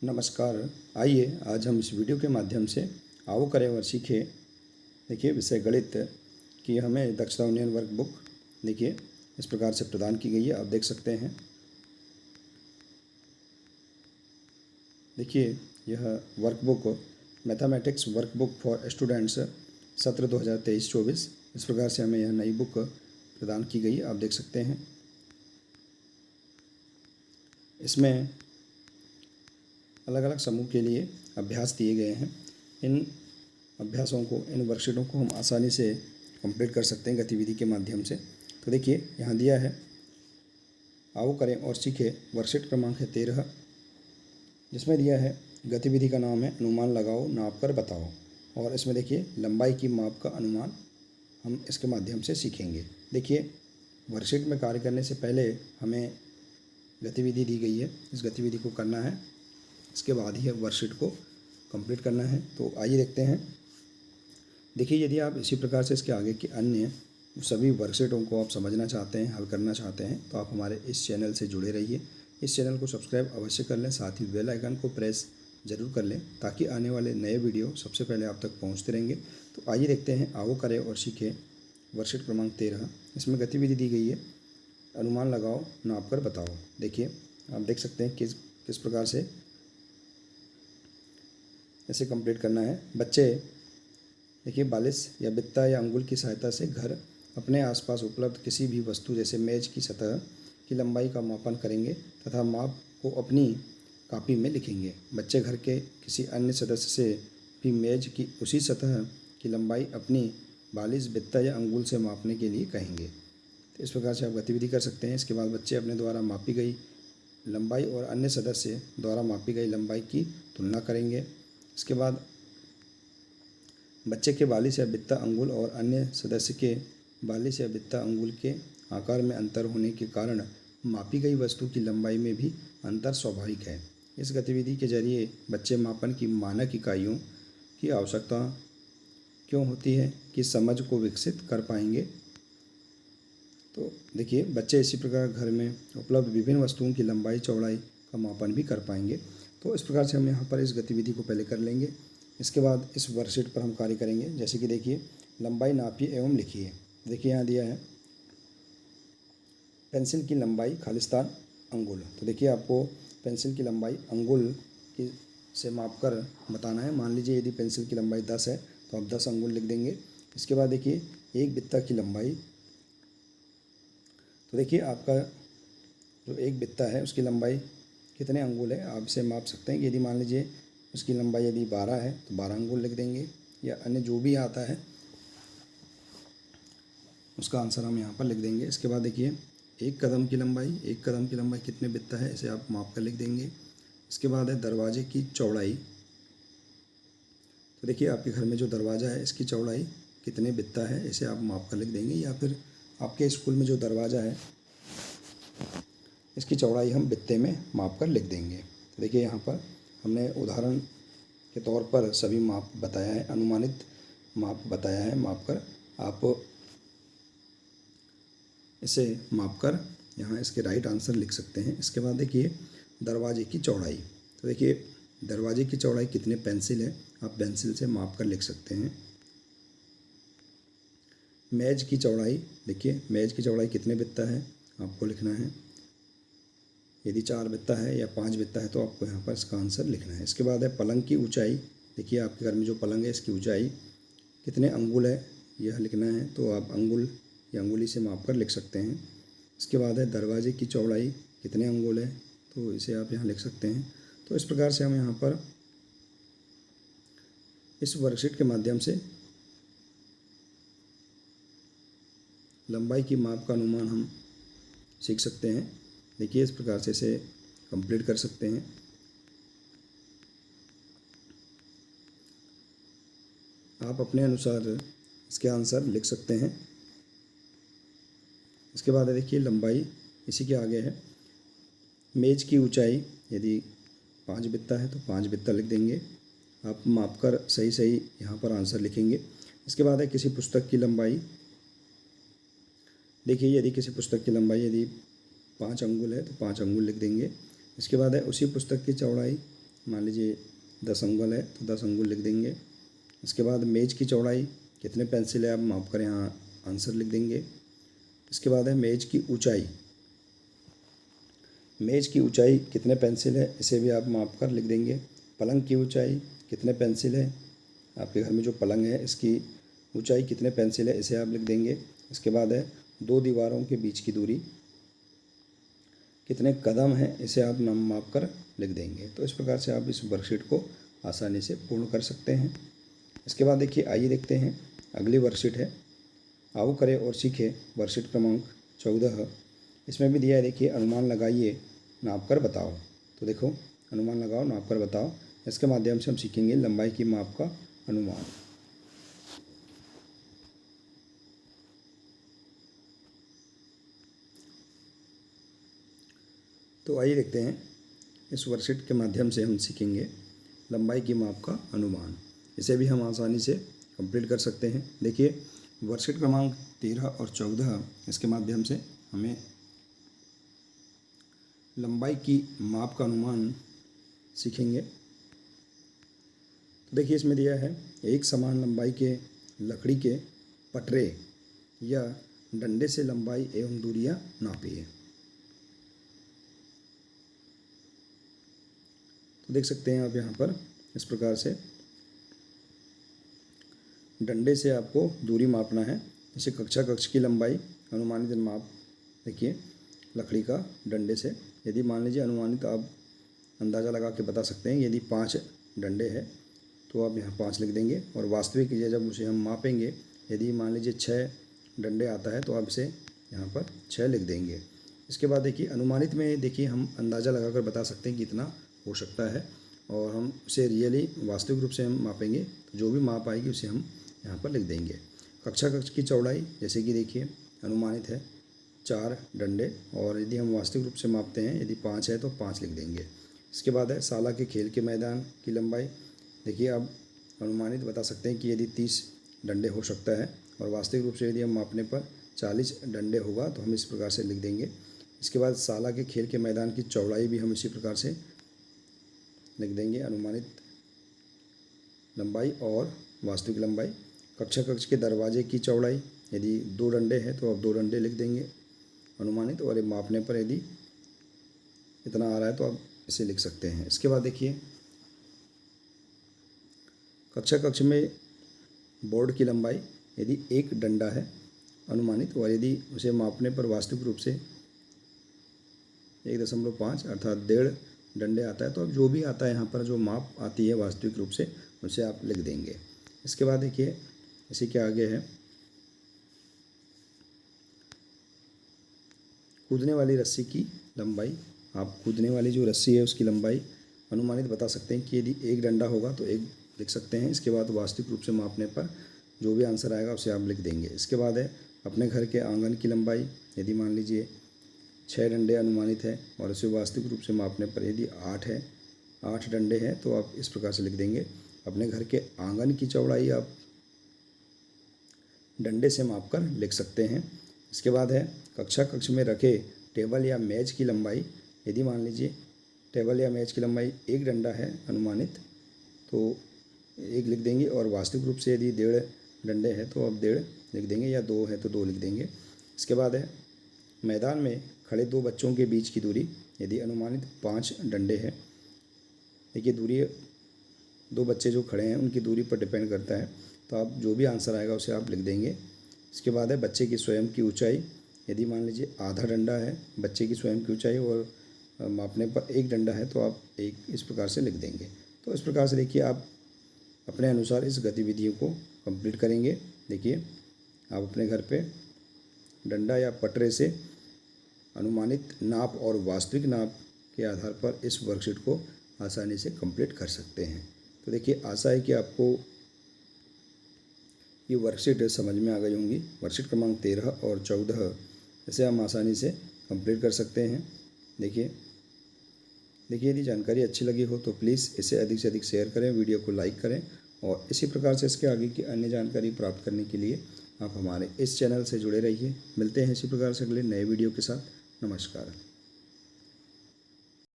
नमस्कार। आइए आज हम इस वीडियो के माध्यम से आओ करें और सीखें। देखिए विषय गणित की हमें दक्षता उन्नयन वर्कबुक देखिए इस प्रकार से प्रदान की गई है, आप देख सकते हैं। देखिए यह workbook mathematics workbook for students सत्र 2023-24 इस प्रकार से हमें यह नई बुक प्रदान की गई है, आप देख सकते हैं। इसमें अलग अलग समूह के लिए अभ्यास दिए गए हैं। इन अभ्यासों को, इन वर्कशीटों को हम आसानी से कंप्लीट कर सकते हैं गतिविधि के माध्यम से। तो देखिए यहाँ दिया है, आओ करें और सीखें। वर्कशीट क्रमांक है 13, जिसमें दिया है गतिविधि का नाम है अनुमान लगाओ नाप कर बताओ। और इसमें देखिए लंबाई की माप का अनुमान हम इसके माध्यम से सीखेंगे। देखिए वर्कशीट में कार्य करने से पहले हमें गतिविधि दी गई है, इस गतिविधि को करना है, इसके बाद ही वर्कशीट को कंप्लीट करना है। तो आइए देखते हैं। देखिए यदि आप इसी प्रकार से इसके आगे की अन्य सभी वर्कशीटों को आप समझना चाहते हैं, हल करना चाहते हैं, तो आप हमारे इस चैनल से जुड़े रहिए। इस चैनल को सब्सक्राइब अवश्य कर लें, साथ ही बेल आइकन को प्रेस जरूर कर लें, ताकि आने वाले नए वीडियो सबसे पहले आप तक पहुँचते रहेंगे। तो आइए देखते हैं, आओ करें और सीखें वर्कशीट क्रमांक 13। इसमें गतिविधि दी गई है, अनुमान लगाओ नाप कर बताओ। देखिए आप देख सकते हैं किस प्रकार से इसे कंप्लीट करना है। बच्चे देखिए बालिश या बित्ता या अंगुल की सहायता से घर अपने आसपास उपलब्ध किसी भी वस्तु जैसे मेज की सतह की लंबाई का मापन करेंगे तथा माप को अपनी कॉपी में लिखेंगे। बच्चे घर के किसी अन्य सदस्य से भी मेज की उसी सतह की लंबाई अपनी बालिश, बित्ता या अंगुल से मापने के लिए कहेंगे। तो इस प्रकार से आप गतिविधि कर सकते हैं। इसके बाद बच्चे अपने द्वारा मापी गई लंबाई और अन्य सदस्य द्वारा मापी गई लंबाई की तुलना करेंगे। इसके बाद बच्चे के बालिश या बित्ता अंगुल और अन्य सदस्य के बालिश या बित्ता अंगुल के आकार में अंतर होने के कारण मापी गई वस्तु की लंबाई में भी अंतर स्वाभाविक है। इस गतिविधि के जरिए बच्चे मापन की मानक इकाइयों की आवश्यकता क्यों होती है कि समझ को विकसित कर पाएंगे। तो देखिए बच्चे इसी प्रकार घर में उपलब्ध विभिन्न वस्तुओं की लंबाई चौड़ाई का मापन भी कर पाएंगे। तो इस प्रकार से हम यहाँ पर इस गतिविधि को पहले कर लेंगे। इसके बाद इस वर्कशीट पर हम कार्य करेंगे। जैसे कि देखिए लंबाई नापिए एवं लिखिए। देखिए यहाँ दिया है पेंसिल की लंबाई खालिस्तान अंगुल। तो देखिए आपको पेंसिल की लंबाई अंगुल की से माप कर बताना है। मान लीजिए यदि पेंसिल की लंबाई 10 है तो आप 10 अंगुल लिख देंगे। इसके बाद देखिए एक बित्ता की लंबाई, तो देखिए आपका जो एक बित्ता है उसकी लंबाई कितने अंगुल है आप इसे माप सकते हैं। यदि मान लीजिए उसकी लंबाई यदि 12 है तो 12 अंगुल लिख देंगे, या अन्य जो भी आता है उसका आंसर हम यहाँ पर लिख देंगे। इसके बाद देखिए एक कदम की लंबाई कितने बित्ता है इसे आप माप कर लिख देंगे। इसके बाद है दरवाजे की चौड़ाई। तो देखिए आपके घर में जो दरवाज़ा है इसकी चौड़ाई कितने बित्ता है इसे आप माप कर लिख देंगे, या फिर आपके स्कूल में जो दरवाज़ा है इसकी चौड़ाई हम बित्ते में माप कर लिख देंगे। तो देखिए यहाँ पर हमने उदाहरण के तौर पर सभी माप बताया है, अनुमानित माप बताया है। माप कर आप इसे माप कर यहाँ इसके राइट आंसर लिख सकते हैं। इसके बाद देखिए दरवाजे की चौड़ाई। तो देखिए दरवाजे की चौड़ाई कितने पेंसिल है आप पेंसिल से माप कर लिख सकते हैं। मेज की चौड़ाई, देखिए मेज की चौड़ाई कितने बित्ता है आपको लिखना है। यदि 4 बित्ता है या 5 बित्ता है तो आपको यहाँ पर इसका आंसर लिखना है। इसके बाद है पलंग की ऊंचाई। देखिए आपके घर में जो पलंग है इसकी ऊंचाई कितने अंगुल है यह लिखना है, तो आप अंगुल या अंगुली से माप कर लिख सकते हैं। इसके बाद है दरवाजे की चौड़ाई कितने अंगुल है, तो इसे आप यहाँ लिख सकते हैं। तो इस प्रकार से हम यहाँ पर इस वर्कशीट के माध्यम से लंबाई की माप का अनुमान हम सीख सकते हैं। देखिए इस प्रकार से इसे कंप्लीट कर सकते हैं। आप अपने अनुसार इसके आंसर लिख सकते हैं। इसके बाद है देखिए लंबाई, इसी के आगे है मेज की ऊंचाई। यदि 5 बित्ता है तो 5 बित्ता लिख देंगे। आप माप कर सही सही यहाँ पर आंसर लिखेंगे। इसके बाद है किसी पुस्तक की लंबाई। देखिए यदि किसी पुस्तक की लंबाई यदि 5 अंगुल है तो 5 अंगुल लिख देंगे। इसके बाद है उसी पुस्तक की चौड़ाई मान लीजिए 10 अंगुल है तो 10 अंगुल लिख देंगे। इसके बाद मेज की चौड़ाई कितने पेंसिल है आप माप कर यहाँ आंसर लिख देंगे। इसके बाद है मेज की ऊंचाई, मेज की ऊंचाई कितने पेंसिल है इसे भी आप माप कर लिख देंगे। पलंग की ऊंचाई कितने पेंसिल है, आपके घर में जो पलंग है इसकी ऊंचाई कितने पेंसिल है इसे आप लिख देंगे। इसके बाद है दो दीवारों के बीच की दूरी कितने कदम है इसे आप नाम माप कर लिख देंगे। तो इस प्रकार से आप इस वर्कशीट को आसानी से पूर्ण कर सकते हैं। इसके बाद देखिए आइए देखते हैं अगली वर्कशीट है आओ करें और सीखें वर्कशीट क्रमांक 14। इसमें भी दिया है देखिए अनुमान लगाइए नाप कर बताओ। तो देखो अनुमान लगाओ नाप कर बताओ, इसके माध्यम से हम सीखेंगे लंबाई की माप का अनुमान। तो आइए देखते हैं इस वर्कशीट के माध्यम से हम सीखेंगे लंबाई की माप का अनुमान। इसे भी हम आसानी से कंप्लीट कर सकते हैं। देखिए वर्कशीट क्रमांक 13 और 14 इसके माध्यम से हमें लंबाई की माप का अनुमान सीखेंगे। तो देखिए इसमें दिया है एक समान लंबाई के लकड़ी के पटरे या डंडे से लंबाई एवं दूरियां नापिए। तो देख सकते हैं आप यहाँ पर इस प्रकार से डंडे से आपको दूरी मापना है। जैसे कक्षा कक्ष की लंबाई अनुमानित माप देखिए लकड़ी का डंडे से, यदि मान लीजिए अनुमानित आप अंदाज़ा लगा के बता सकते हैं, यदि 5 डंडे हैं तो आप यहाँ 5 लिख देंगे। और वास्तविक जब उसे हम मापेंगे यदि मान लीजिए 6 डंडे आता है तो आप इसे यहाँ पर 6 लिख देंगे। इसके बाद देखिए अनुमानित में देखिए हम अंदाज़ा लगा कर बता सकते हैं कितना हो सकता है, और हम उसे रियली वास्तविक रूप से हम मापेंगे तो जो भी माप आएगी उसे हम यहाँ पर लिख देंगे। कक्षा कक्ष की चौड़ाई जैसे कि देखिए अनुमानित है 4 डंडे, और यदि हम वास्तविक रूप से मापते हैं यदि 5 है तो 5 लिख देंगे। इसके बाद है शाला के खेल के मैदान की लंबाई, देखिए आप अनुमानित बता सकते हैं कि यदि 30 डंडे हो सकता है, और वास्तविक रूप से यदि हम मापने पर 40 डंडे होगा तो हम इस प्रकार से लिख देंगे। इसके बाद शाला के खेल के मैदान की चौड़ाई भी हम इसी प्रकार से लिख देंगे, अनुमानित लंबाई और वास्तविक लंबाई। कक्षा कक्ष के दरवाजे की चौड़ाई यदि 2 डंडे हैं तो आप 2 डंडे लिख देंगे अनुमानित, और मापने पर यदि इतना आ रहा है तो आप इसे लिख सकते हैं। इसके बाद देखिए कक्षा कक्ष में बोर्ड की लंबाई यदि 1 डंडा है अनुमानित, और यदि उसे मापने पर वास्तविक रूप से 1.5 अर्थात 1.5 डंडे आता है तो अब जो भी आता है यहाँ पर जो माप आती है वास्तविक रूप से उसे आप लिख देंगे। इसके बाद देखिए इसी के आगे है कूदने वाली रस्सी की लंबाई। आप कूदने वाली जो रस्सी है उसकी लंबाई अनुमानित बता सकते हैं कि यदि 1 डंडा होगा तो 1 लिख सकते हैं। इसके बाद वास्तविक रूप से मापने पर जो भी आंसर आएगा उसे आप लिख देंगे। इसके बाद है अपने घर के आंगन की लंबाई, यदि मान लीजिए 6 डंडे अनुमानित है और उसे वास्तविक रूप से मापने पर यदि 8 डंडे हैं तो आप इस प्रकार से लिख देंगे। अपने घर के आंगन की चौड़ाई आप डंडे से मापकर लिख सकते हैं। इसके बाद है कक्षा कक्ष में रखे टेबल या मेज की लंबाई, यदि मान लीजिए टेबल या मेज की लंबाई 1 डंडा है अनुमानित तो 1 लिख देंगे, और वास्तविक रूप से यदि 1.5 डंडे हैं तो आप 1.5 लिख देंगे, या 2 है तो 2 लिख देंगे। इसके बाद है मैदान में खड़े 2 बच्चों के बीच की दूरी, यदि अनुमानित 5 डंडे हैं। देखिए दूरी 2 बच्चे जो खड़े हैं उनकी दूरी पर डिपेंड करता है, तो आप जो भी आंसर आएगा उसे आप लिख देंगे। इसके बाद है बच्चे की स्वयं की ऊंचाई, यदि मान लीजिए आधा डंडा है बच्चे की स्वयं की ऊंचाई और मापने पर 1 डंडा है तो आप 1 इस प्रकार से लिख देंगे। तो इस प्रकार से देखिए आप अपने अनुसार इस गतिविधियों को कंप्लीट करेंगे। देखिए आप अपने घर पे डंडा या पटरे से अनुमानित नाप और वास्तविक नाप के आधार पर इस वर्कशीट को आसानी से कंप्लीट कर सकते हैं। तो देखिए आशा है कि आपको ये वर्कशीट समझ में आ गई होंगी। वर्कशीट क्रमांक 13 और 14 इसे हम आसानी से कंप्लीट कर सकते हैं। देखिए यदि जानकारी अच्छी लगी हो तो प्लीज़ इसे अधिक से अधिक शेयर करें, वीडियो को लाइक करें, और इसी प्रकार से इसके आगे की अन्य जानकारी प्राप्त करने के लिए आप हमारे इस चैनल से जुड़े रहिए। मिलते हैं इसी प्रकार से अगले नए वीडियो के साथ। नमस्कार।